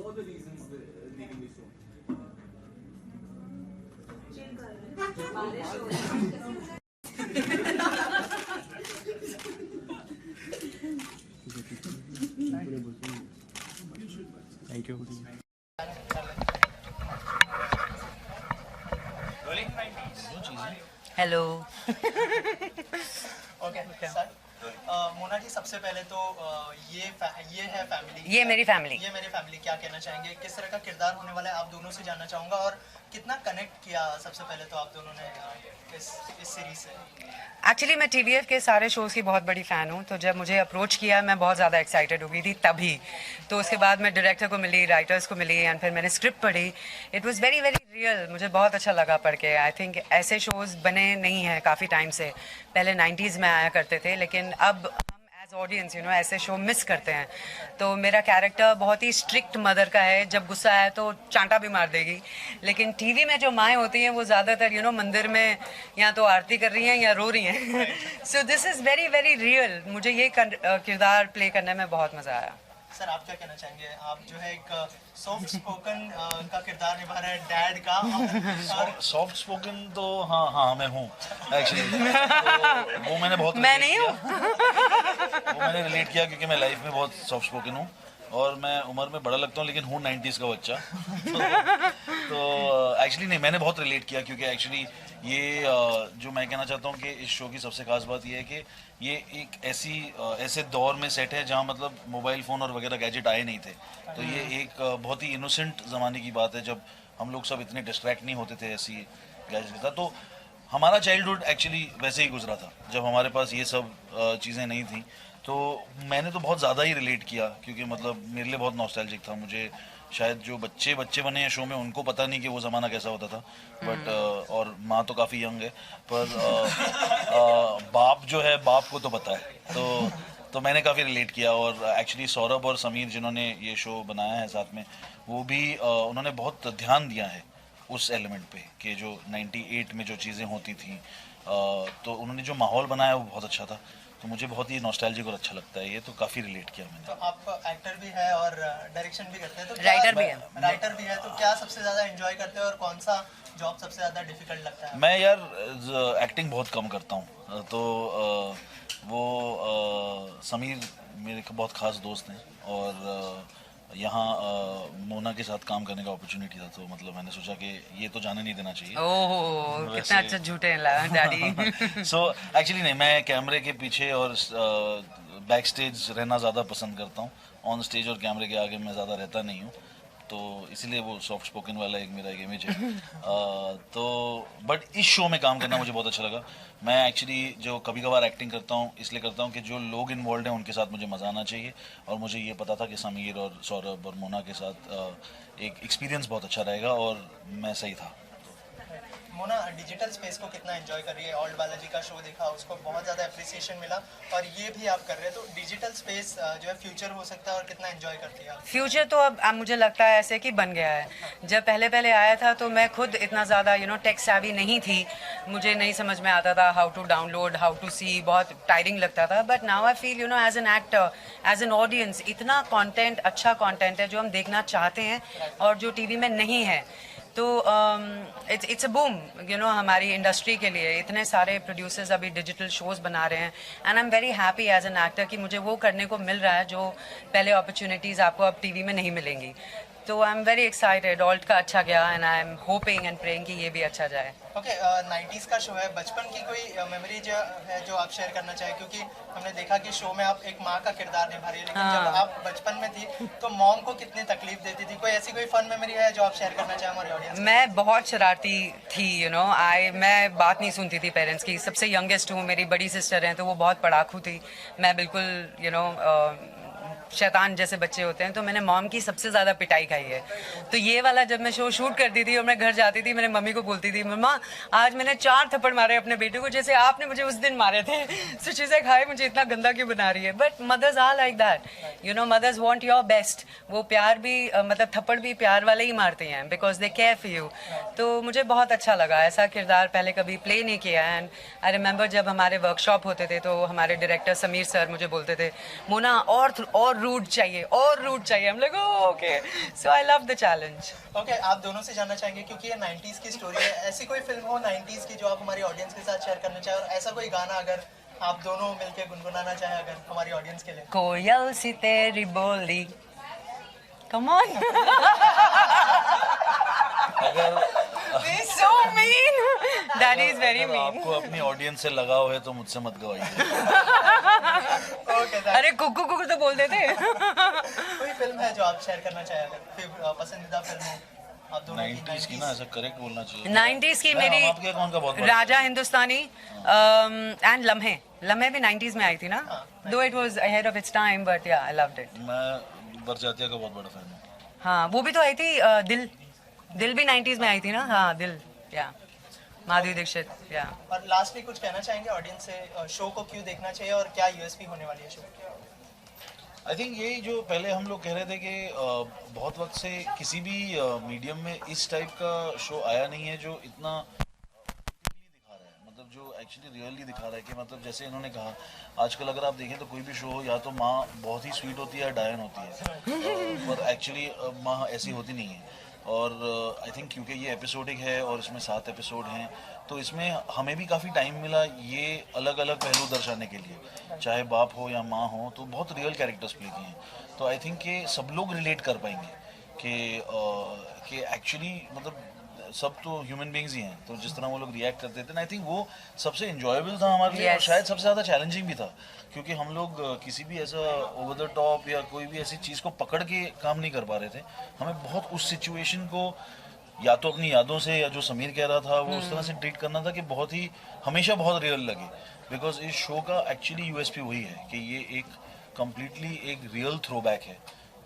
what are the reasons for leaving the show? Thank you. Hello. Okay sir, Mona ji सबसे पहले तो ये है फैमिली, ये मेरी फैमिली। ये मेरी फैमिली, क्या कहना चाहेंगे, किस तरह का किरदार होने वाला है, आप दोनों से जानना चाहूँगा। और कितना कनेक्ट किया सबसे पहले तो आप दोनों ने इस सीरीज से? एक्चुअली मैं टीवीएफ के सारे शोज़ की बहुत बड़ी फ़ैन हूँ, तो जब मुझे अप्रोच किया मैं बहुत ज़्यादा एक्साइटेड हो गई थी तभी। तो उसके बाद मैं डायरेक्टर को मिली, राइटर्स को मिली, एंड फिर मैंने स्क्रिप्ट पढ़ी। It was very very real, मुझे बहुत अच्छा लगा पढ़ के। आई थिंक ऐसे शोज़ बने नहीं हैं काफ़ी टाइम से, पहले 90s में आया करते थे, लेकिन अब एज ऑडियंस ऐसे शो मिस करते हैं। तो मेरा कैरेक्टर बहुत ही स्ट्रिक्ट मदर का है, जब गुस्सा आए तो चांटा भी मार देगी। लेकिन टीवी में जो माएँ होती हैं वो ज़्यादातर मंदिर में या तो आरती कर रही हैं या रो रही हैं। So this is very very real. मुझे ये किरदार प्ले करने में बहुत मज़ा आया। सर आप क्या कहना चाहेंगे, आप जो है एक सॉफ्ट स्पोकन का किरदार निभा रहे हैं डैड का। सॉफ्ट स्पोकन तो हाँ मैं हूँ एक्चुअली। तो वो मैंने बहुत मैं नहीं हूँ। वो मैंने रिलेट किया क्योंकि मैं लाइफ में बहुत सॉफ्ट स्पोकन हूँ और मैं उम्र में बड़ा लगता हूँ लेकिन हूँ 90s का बच्चा। तो एक्चुअली नहीं, मैंने बहुत रिलेट किया क्योंकि एक्चुअली ये जो मैं कहना चाहता हूँ कि इस शो की सबसे खास बात ये है कि ये एक ऐसे दौर में सेट है जहाँ मतलब मोबाइल फ़ोन और वगैरह गैजेट आए नहीं थे। तो ये एक बहुत ही इनोसेंट ज़माने की बात है जब हम लोग सब इतने डिस्ट्रैक्ट नहीं होते थे ऐसी गैजेट के साथ। तो हमारा चाइल्डहुड एक्चुअली वैसे ही गुजरा था जब हमारे पास ये सब चीज़ें नहीं थी। तो मैंने तो बहुत ज़्यादा ही रिलेट किया क्योंकि मतलब मेरे लिए बहुत नॉस्टैल्जिक था। मुझे शायद जो बच्चे बने हैं शो में उनको पता नहीं कि वो ज़माना कैसा होता था, बट और माँ तो काफ़ी यंग है, पर बाप जो है, बाप को तो पता है। तो मैंने काफ़ी रिलेट किया। और एक्चुअली सौरभ और समीर जिन्होंने ये शो बनाया है साथ में, वो भी उन्होंने बहुत ध्यान दिया है उस एलिमेंट पे कि जो 98 में जो चीज़ें होती थी, तो उन्होंने जो माहौल बनाया वो बहुत अच्छा था। तो मुझे बहुत ही नॉस्टैल्जिक और अच्छा लगता है ये, तो काफ़ी रिलेट किया मैंने। तो आप एक्टर भी है और डायरेक्शन भी करते हैं, तो राइटर भी है। तो क्या सबसे ज़्यादा एंजॉय करते हैं और कौन सा जॉब सबसे ज़्यादा डिफिकल्ट लगता है? मैं यार एक्टिंग बहुत कम करता हूँ। तो वो समीर मेरे बहुत ख़ास दोस्त हैं और यहाँ मोना के साथ काम करने का अपॉर्चुनिटी था, तो मतलब मैंने सोचा कि ये तो जाने नहीं देना चाहिए। ओह कितना अच्छा झूठे हैं डैडी। सो एक्चुअली नहीं, मैं कैमरे के पीछे और बैक स्टेज रहना ज़्यादा पसंद करता हूँ। ऑन स्टेज और कैमरे के आगे मैं ज़्यादा रहता नहीं हूँ, तो इसीलिए वो सॉफ्ट स्पोकन वाला मेरा एक इमेज है। तो बट इस शो में काम करना मुझे बहुत अच्छा लगा। मैं एक्चुअली जो कभी कभार एक्टिंग करता हूँ इसलिए करता हूँ कि जो लोग इन्वॉल्व हैं उनके साथ मुझे मज़ा आना चाहिए, और मुझे ये पता था कि समीर और सौरभ और मोना के साथ एक एक्सपीरियंस बहुत अच्छा रहेगा और मैं सही था। मोना डिजिटल स्पेस को कितना एंजॉय कर रही है? ओल्ड बालाजी का शो देखा, उसको बहुत ज़्यादा अप्रिसिएशन मिला, और ये भी आप कर रहे हैं, तो डिजिटल स्पेस जो है फ्यूचर हो सकता है, और कितना एंजॉय करती है आप? फ्यूचर तो अब मुझे लगता है ऐसे कि बन गया है। जब पहले आया था तो मैं खुद इतना ज़्यादा टेक सैवी नहीं थी, मुझे नहीं समझ में आता था how to download, how to see, बहुत टायरिंग लगता था। But now I feel as an actor, as an audience, इतना कंटेंट, अच्छा कंटेंट है जो हम देखना चाहते हैं और जो टीवी में नहीं है। तो इट्स अ बूम हमारी इंडस्ट्री के लिए। इतने सारे प्रोड्यूसर्स अभी डिजिटल शोज़ बना रहे हैं, and I am very happy as an actor कि मुझे वो करने को मिल रहा है जो पहले अपॉर्चुनिटीज़ आपको अब टीवी में नहीं मिलेंगी। तो आई एम वेरी एक्साइटेड। ऑल्ट का अच्छा गया, and I am hoping and praying कि ये भी अच्छा जाए। ओके, 90s का शो है, बचपन की कोई मेमोरी जो है जो आप शेयर करना चाहें, क्योंकि हमने देखा कि शो में आप एक माँ का किरदार निभा रही है, लेकिन जब आप बचपन में थी तो मॉम को कितनी तकलीफ देती थी? कोई ऐसी कोई फन मेमोरी है जो आप शेयर करना चाहें हमारे ऑडियंस? मैं बहुत शरारती थी, मैं बात नहीं सुनती थी पेरेंट्स की। सबसे यंगेस्ट हूँ, मेरी बड़ी सिस्टर हैं तो वो बहुत पढ़ाकू थी, मैं बिल्कुल शैतान जैसे बच्चे होते हैं। तो मैंने मॉम की सबसे ज़्यादा पिटाई खाई है। तो ये वाला जब मैं शो शूट करती थी और मैं घर जाती थी, मेरे मम्मी को बोलती थी, मम्मा आज मैंने 4 थप्पड़ मारे अपने बेटे को जैसे आपने मुझे उस दिन मारे थे। सो चीज़ें खाए, मुझे इतना गंदा क्यों बना रही है? But mothers are like that, mothers want your best. वो प्यार भी मतलब थप्पड़ भी प्यार वाले ही मारते हैं, because they care for you. तो मुझे बहुत अच्छा लगा, ऐसा किरदार पहले कभी प्ले नहीं किया। एंड आई रिमेंबर जब हमारे वर्कशॉप होते थे तो हमारे डायरेक्टर समीर सर मुझे बोलते थे, मोना और और रूट चाहिए, और रूट चाहिए। हम लोग okay, so I love the challenge. Okay, आप दोनों से जानना चाहेंगे क्योंकि ये 90s की स्टोरी है, ऐसी कोई फिल्म हो 90s की जो आप हमारी ऑडियंस के साथ शेयर करना चाहें, और ऐसा कोई गाना अगर आप दोनों मिलके गुनगुनाना चाहें अगर हमारी ऑडियंस के लिए। कोयल सी तेरी बोली, कम ऑन। अगर so mean, that is very अगर mean। आपको अपनी ऑडियंस से लगाव है तो मुझसे मत गवाइए। ओके, अरे कुकू कुकू तो बोल देते। कोई फिल्म है जो आप शेयर करना चाहें अगर पसंदीदा फिल्म हो आप दोनों 90s की ना, ऐसा करेक्ट बोलना चाहिए। 90s की मैं मेरी हम आपके कौन का बहुत बड़ा राजा हिंदुस्तानी एंड लम्हे। लम्हे भी 90s में आई थी ना, दो it was ahead of its time, but या आई लव्ड इट। मैं बरजातिया का बहुत बड़ा फैन हूँ। हाँ, वो भी तो आई थी दिल। दिल भी 90s में आई थी ना। हाँ, दिल, या माधुरी दीक्षित, या। और लास्टली कुछ कहना चाहेंगे ऑडियंस से, शो को क्यों देखना चाहिए और क्या यूएसपी होने वाली है शो की? आई थिंक यही जो पहले हम लोग कह रहे थे कि बहुत वक्त से किसी भी मीडियम में इस टाइप का शो आया नहीं है जो इतना दिखा रहा है, मतलब जो एक्चुअली रियली दिखा रहा है कि मतलब जैसे इन्होंने कहा, आजकल अगर आप देखें तो कोई भी शो हो, या तो माँ बहुत ही स्वीट होती है या डायन होती है, पर एक्चुअली माँ ऐसी होती नहीं है। और आई थिंक क्योंकि ये एपिसोडिक है और इसमें 7 एपिसोड हैं, तो इसमें हमें भी काफ़ी टाइम मिला ये अलग अलग पहलू दर्शाने के लिए, चाहे बाप हो या माँ हो, तो बहुत रियल कैरेक्टर्स प्ले किए हैं। तो आई थिंक कि सब लोग रिलेट कर पाएंगे कि एक्चुअली मतलब सब तो ह्यूमन बींग्स ही हैं, तो जिस तरह वो लोग रिएक्ट करते थे, आई थिंक वो सबसे इंजॉयबल था हमारे लिए, और शायद सबसे ज़्यादा चैलेंजिंग भी था, क्योंकि हम लोग किसी भी ऐसा ओवर द टॉप या कोई भी ऐसी चीज़ को पकड़ के काम नहीं कर पा रहे थे। हमें बहुत उस सिचुएशन को या तो अपनी यादों से, या जो समीर कह रहा था वो उस तरह से ट्रीट करना था कि बहुत ही हमेशा बहुत रियल लगे, बिकॉज इस शो का एक्चुअली यूएसपी वही है कि ये एक कम्प्लीटली एक रियल थ्रोबैक है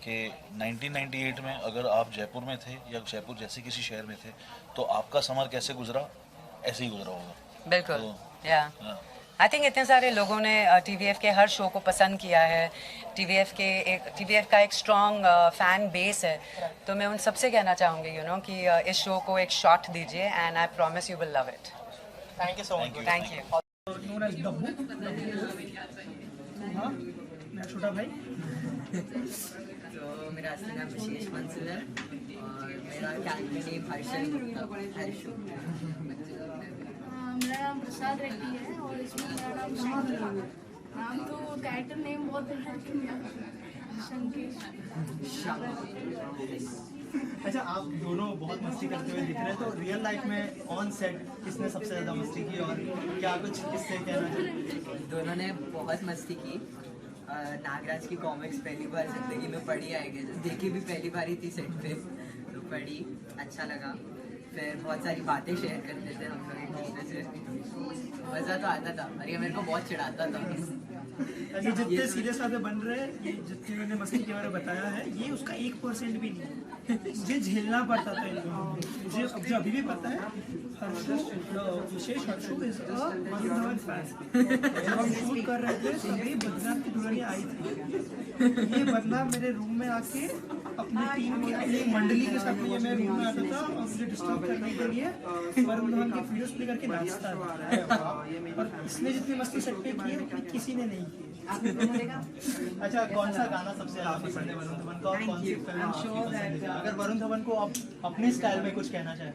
कि 1998 में अगर आप जयपुर में थे या जयपुर जैसे किसी शहर में थे, तो आपका समर कैसे गुजरा, ऐसे ही गुजरा होगा। बिल्कुल, या आई थिंक इतने सारे लोगों ने टीवीएफ के हर शो को पसंद किया है। टीवीएफ का एक स्ट्रॉन्ग फैन बेस है, तो मैं उन सबसे कहना चाहूँगी कि इस शो को एक शॉट दीजिए, and I promise you will love it. Thank you so much. Thank you. मेरा छोटा भाई। तो मेरा असली नाम विशेष मंसूर है और मेरा कैरेक्टर नेम हर्षल मेरा नाम प्रसाद रेड्डी है और इसमें मेरा नाम नाम तो कैरेक्टर नेम बहुत अच्छा, आप दोनों बहुत मस्ती करते हुए दिख रहे हैं, तो रियल लाइफ में ऑन सेट किसने सबसे ज़्यादा मस्ती की और क्या कुछ इससे कहना चाहिए? दोनों ने बहुत मस्ती की। नागराज की कॉमिक्स पहली बार जिंदगी में पढ़ी आएगी, देखी भी पहली बार ही थी सेट पे, तो पढ़ी, अच्छा लगा। फिर बहुत सारी बातें शेयर करते थे हम लोग एक दूसरे से, मज़ा तो आता था और ये मेरे को बहुत चिढ़ाता था। ये जितने सीरियस वाले बन रहे हैं, ये जितने मैंने मस्ती के बारे में बताया है, ये उसका 1% भी नहीं है। मुझे झेलना पड़ता था इन लोगों को। मुझे अब जो अभी भी पता है, हर्षु विशेष हर्षु इज अ फैन। जब हम शूट कर रहे थे तो मेरी बदनाम की दुल्हनिया आई थी। ये बदनाम मेरे रूम में आके अपनी टीम की अपनी मंडली के साथ ये मेरे रूम में आता था और मुझे डिस्टर्ब करने के लिए वरुण धवन के वीडियोस प्ले करके नाचता था। और इसने जितनी मस्ती सेट पे की है उतनी किसी ने नहीं की। अच्छा, कौन सा गाना सबसे ज्यादा पसंद है वरुण धवन का और कौन सी फिल्म आपकी पसंद है? अगर वरुण धवन को आप अपने स्टाइल में कुछ कहना चाहें।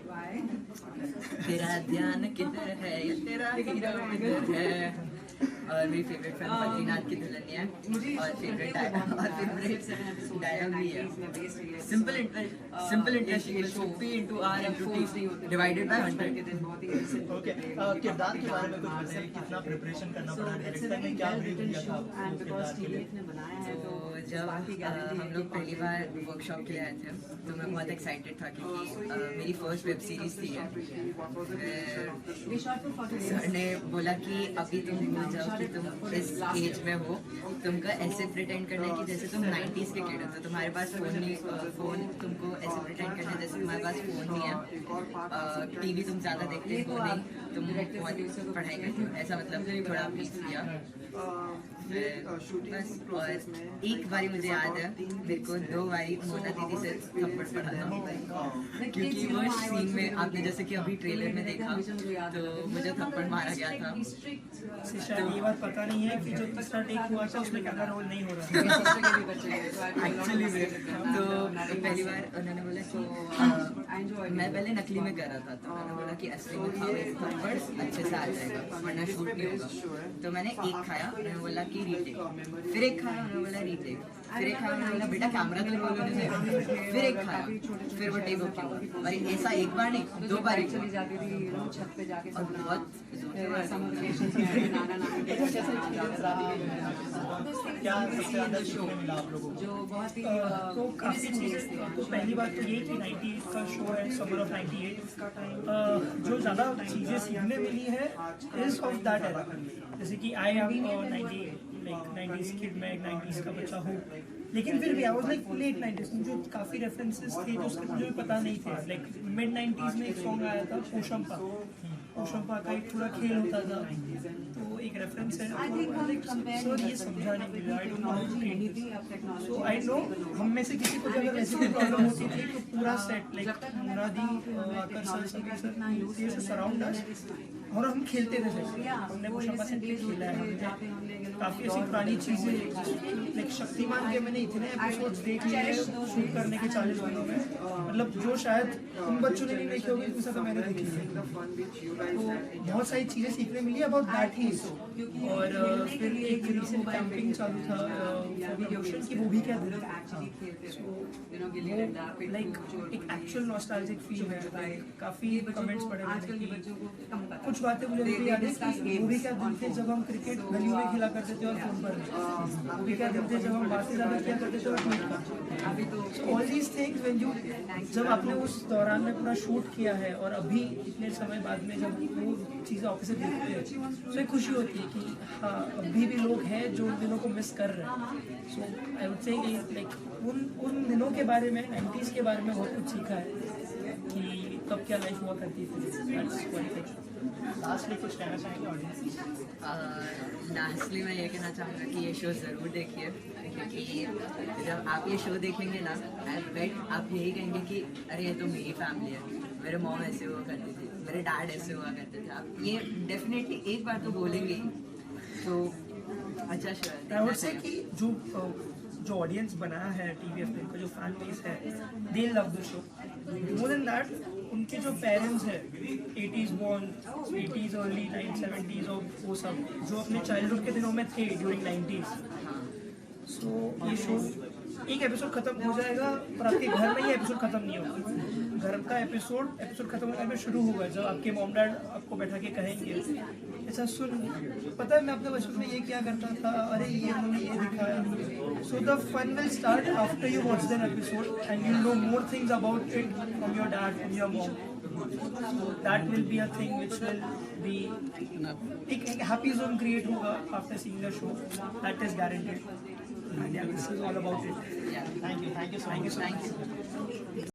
तेरा ध्यान किधर है, ये तेरा हीरो किधर है। और मेरी फेवरेट फिल्म बद्रीनाथ की दुल्हनिया है और फेवरेट डायलॉग भी है, simple interest P into R into T divided by 100। Okay, किरदार के बारे में कुछ बताइए, कितना प्रिपरेशन करना पड़ा, डायरेक्टर ने क्या ब्रीफ दिया था आपको किरदार के लिए? तो जब हम लोग पहली बार वर्कशॉप के लिए आए थे तो मैं बहुत एक्साइटेड था क्योंकि मेरी फर्स्ट वेब सीरीज थी। सर ने बोला कि अभी तुम भूल जाओ कि तुम इस एज में हो, तुमको ऐसे प्रिटेंड करना है कि जैसे तुम 90s के किड हो, तो तुम्हारे पास फोन तुमको ऐसे प्रिटेंड करना है जैसे तुम्हारे पास फोन नहीं है, टीवी तुम ज़्यादा देखते हो नहीं, तुम बहुत पढ़ाई करते हो, ऐसा मतलब थोड़ा ब्रीफ किया। बस और एक बारी मुझे याद है, मेरे को 2 बारी मोना दीदी से थप्पड़ पड़ा था, क्योंकि वो सीन में आपने जैसे कि अभी ट्रेलर में देखा तो मुझे थप्पड़ मारा गया था। शायद ये बात पता नहीं है कि जो तीसरा टेक हुआ था उसमें कैमरा रोल नहीं हो रहा था एक्चुअली तो पहली बार उन्होंने बोला कि मैं पहले नकली में कर रहा था, तो उन्होंने बोला कि असली में खाओ एक थप्पड़ अच्छे से आ जाएगा वरना शूट नहीं होगा। तो मैंने एक खाया, उन्होंने बोला कि रीटेक, फिर एक खाया, उन्होंने बोला रीटेक, फिर एक खाया, उन्होंने बोला बेटा कैमरा के लिए बोलो उन्होंने, फिर एक खाया, फिर वो टेक ओके हुआ। और ऐसा एक बार नहीं 2 बार चली जाती थी छत पे जाके, और बहुत तो काफ़ी चीज़ें। तो पहली बात तो ये कि 98 का शो है, समर ऑफ 98। जो ज़्यादा चीज़ें सीखने मिली है इज ऑफ दैट एरा, जैसे कि आई एम 90s किड, मैं एक 90s का बच्चा हूँ, लेकिन फिर भी I was like late 90s, मुझे काफ़ी रेफरेंसेस थे जो मुझे पता नहीं थे। लाइक मिड 90s में एक सॉन्ग आया था पोशंपा का एक पूरा खेल होता था, तो एक रेफरेंस है। सर ये समझा नहीं मिला, I don't know how to treat this. So I know हम में से किसी को भी अगर ऐसी कोई प्रॉब्लम होती थी तो पूरा सेट लाइक मुरादी, आकर सर, सभी सर ये सराउंड अस, और हम खेलते थे सेट। हमने पोशंपा सेट खेला है, हमने काफ़ी ऐसी पुरानी चीज़ें लाइक शक्तिमान के मैंने इतने एपिसोड्स देख लिए शूट करने के 40 दिनों में, मतलब जो शायद उन बच्चों ने नहीं देखे होंगे, उनसे तो मैंने देखी है। तो बहुत सारी चीज़ें सीखने मिली अबाउट दैट ही। और फिर एक रिसेंट कैंपिंग चालू था की, वो भी क्या दिन लाइक एक एक्चुअल नॉस्टैल्जिक फील है। काफ़ी कमेंट्स पड़े थे, कुछ बातें मुझे भी याद है कि वो भी क्या दिन थे जब हम क्रिकेट गलियों में खेला करते थे और फोन पर, वो भी क्या दिन थे जब हम बातें ज़्यादा किया करते थे और ट्वीट करते। All these things when you, जब आपने उस दौरान में पूरा शूट किया है और अभी इतने समय बाद में जब वो चीज़ें ऑपोजिट देखते हैं तो एक खुशी होती है कि हाँ अभी भी लोग हैं जो उन दिनों को मिस कर रहे हैं। सो आई वुड से लाइक उन दिनों के बारे में, 90s के बारे में बहुत कुछ सीखा है कि तब क्या लाइफ हुआ करती थी। लास्टली कुछ कहना चाहेंगे ऑडियंस? लास्टली मैं ये कहना चाहूँगा कि ये शो ज़रूर देखिए, क्योंकि जब आप ये शो देखेंगे ना, आई बेट आप यही कहेंगे कि अरे ये तो मेरी फैमिली है, मेरे मॉम ऐसे हुआ करती थी, मेरे डैड ऐसे हुआ करते थे। आप ये डेफिनेटली एक बार तो बोलेंगे ही। तो अच्छा शो है। आई वुड से कि जो ऑडियंस बनाया है TVF का, जो फैन बेस है, दे love the show. More than that, उनके जो पेरेंट्स हैं 80s born, 80s early 70s और वो सब जो अपने चाइल्डहुड के दिनों में थे ड्यूरिंग 90s। सो ये शो एक एपिसोड खत्म हो जाएगा पर आपके घर में ये एपिसोड खत्म नहीं होगा। घर का एपिसोड खत्म होने में शुरू होगा जब आपके मॉम डैड आपको बैठा के कहेंगे ऐसा सुन, पता है मैं अपने बचपन में ये क्या करता था, अरे ये उन्होंने ये दिखाया। So the fun will start after you watch that episode and you know more things about it from your dad, from your mom. That will be a thing which will be एक happy zone create होगा after seeing the show. That is guaranteed. And yeah, this is all about it. Yeah. Thank you so much.